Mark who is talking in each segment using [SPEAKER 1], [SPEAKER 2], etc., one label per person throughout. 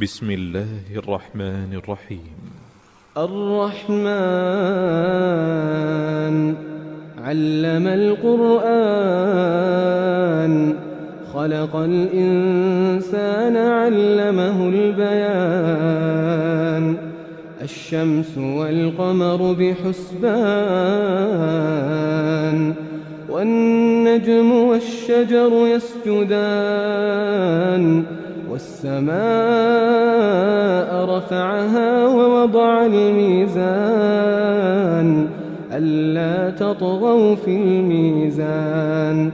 [SPEAKER 1] بسم الله الرحمن الرحيم.
[SPEAKER 2] الرحمن علم القرآن خلق الإنسان علمه البيان الشمس والقمر بحسبان والنجم والشجر يسجدان والسماء رفعها ووضع الميزان ألا تطغوا في الميزان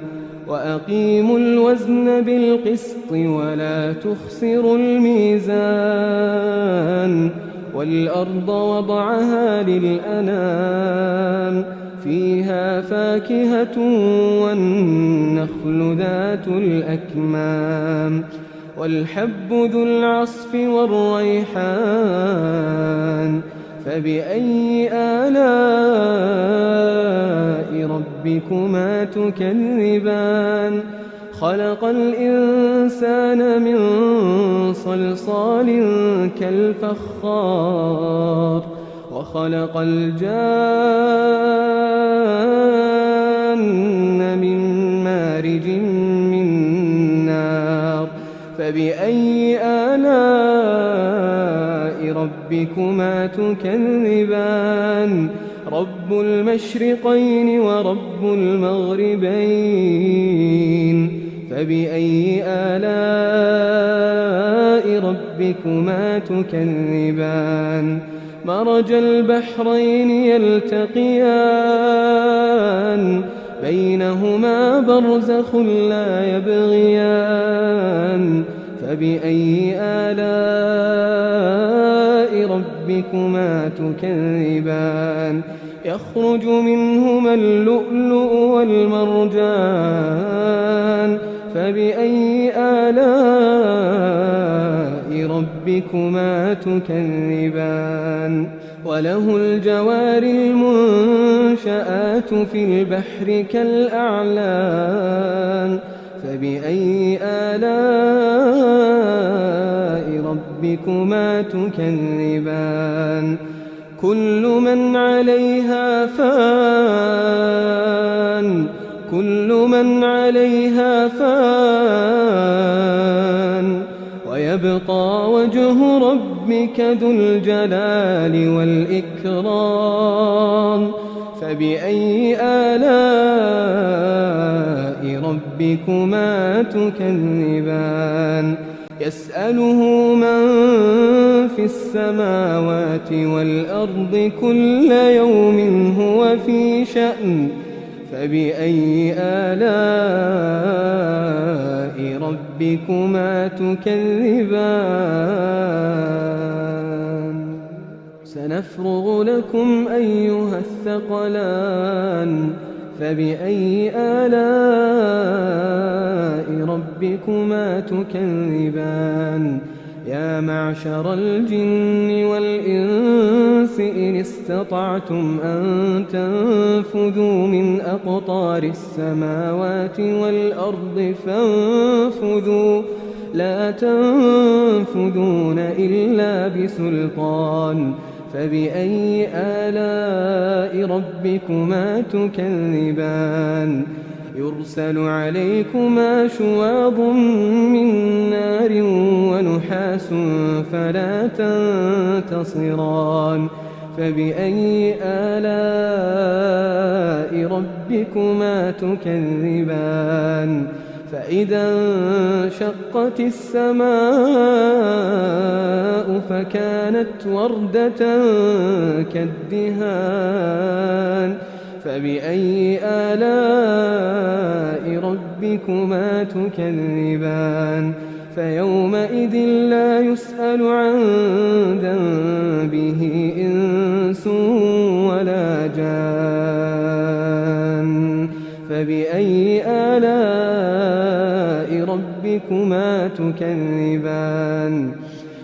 [SPEAKER 2] وأقيموا الوزن بالقسط ولا تخسروا الميزان والأرض وضعها للأنام فيها فاكهة والنخل ذات الأكمام والحب ذو العصف والريحان فبأي آلاء ربكما تكذبان خلق الإنسان من صلصال كالفخار وخلق الجان من مارج من نار فبأي آلاء ربكما تكذبان رب المشرقين ورب المغربين فبأي آلاء ربكما تكذبان مرج البحرين يلتقيان بينهما برزخ لا يبغيان فبأي آلاء ربكما تكذبان يخرج منهما اللؤلؤ والمرجان فبأي آلاء ربكما تكذبان وله الجوار المنشآت في البحر كالأعلام فبأي آلاء ربكما تكذبان كل من عليها فان ويبقى وجه ربك ذو الجلال والإكرام فبأي آلاء ربكما تكذبان يسأله من في السماوات والأرض كل يوم هو في شأن فبأي آلاء ربكما تكذبان سنفرغ لكم أيها الثقلان فبأي آلاء ربكما تكذبان يا معشر الجن والإنس إن استطعتم أن تنفذوا من أقطار السماوات والأرض فانفذوا لا تنفذون إلا بسلطان فبأي آلاء ربكما تكذبان يرسل عليكما شواظ من نار ونحاس فلا تنتصران فبأي آلاء ربكما تكذبان فإذا انشقت السماء فكانت وردة كالدهان فبأي آلاء ربكما تكذبان فيومئذ لا يسأل عن ذنبه إنس ولا جان فبأي آلاء ربكما تكذبان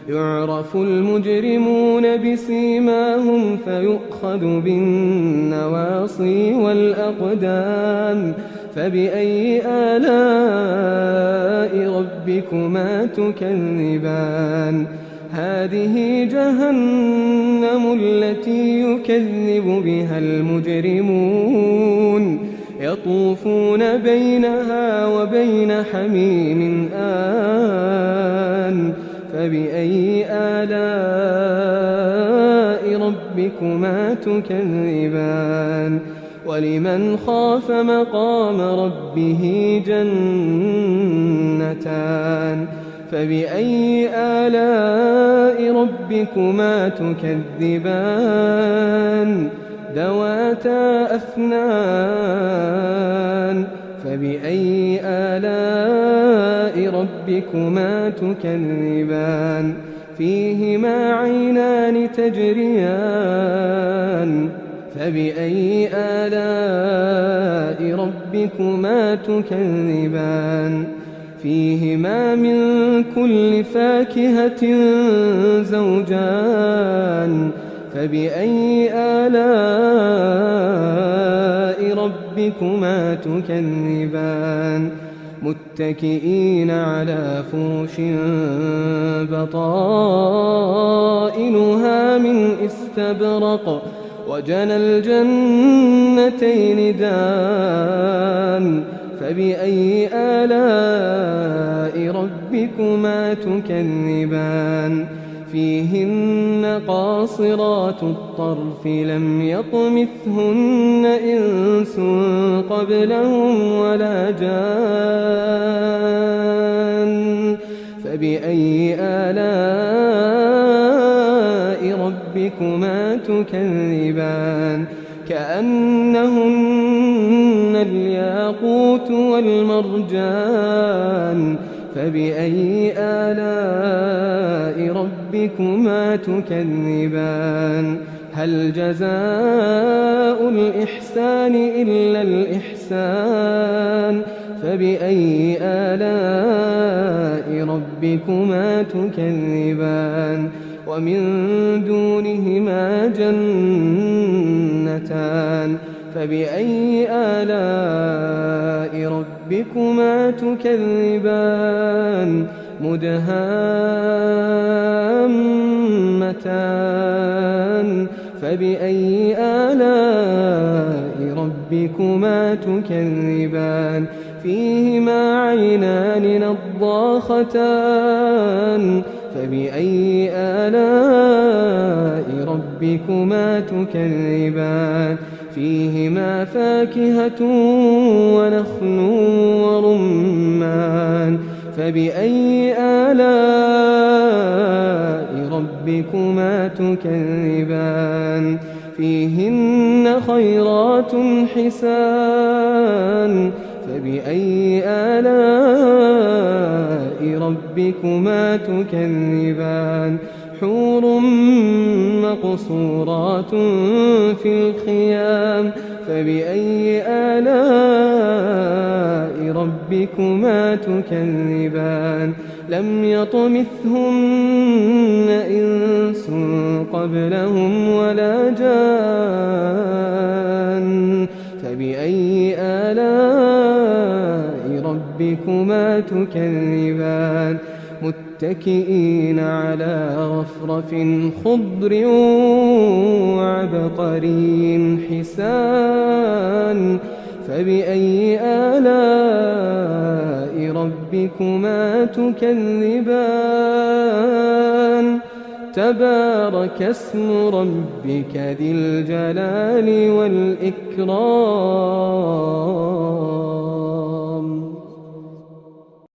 [SPEAKER 2] يعرف المجرمون بسيماهم فيؤخذ بالنواصي والأقدام فبأي آلاء ربكما تكذبان هذه جهنم التي يكذب بها المجرمون يطوفون بينها وبين حميم آن فبأي آلاء ربكما تكذبان ولمن خاف مقام ربه جنتان فبأي آلاء ربكما تكذبان ذواتا أفنان فبأي آلاء ربكما تكذبان فيهما عينان تجريان فبأي آلاء ربكما تكذبان فيهما من كل فاكهة زوجان فبأي آلاء ربكما تكذبان متكئين على فرش بطائنها من استبرق وجنى الجنتين دان فبأي آلاء ربكما تكذبان فيهن قاصرات الطرف لم يطمثهن إنس قبلهم ولا جان فبأي آلاء ربكما تكذبان كأنهن الياقوت والمرجان فبأي آلاء ربكما تكذبان هل جزاء الإحسان إلا الإحسان فبأي آلاء ربكما تكذبان ومن دونهما جنتان فبأي آلاء ربكما تكذبان مدهامتان فبأي آلاء ربكما تكذبان فيهما عينان نضاختان فبأي آلاء ربكما تكذبان فيهما فاكهة ونخل ورمان فبأي آلاء ربكما تكذبان فيهن خيرات حسان فبأي آلاء ربكما تكذبان حور مقصورات في الخيام فبأي آلاء ربكما تكذبان لم يطمثهن إنس قبلهم ولا جان فبأي آلاء ربكما تكذبان متكئين على رفرف خضر وعبقري حسان فبأي آلاء ربكما تكذبان تبارك اسم ربك ذي الجلال والإكرام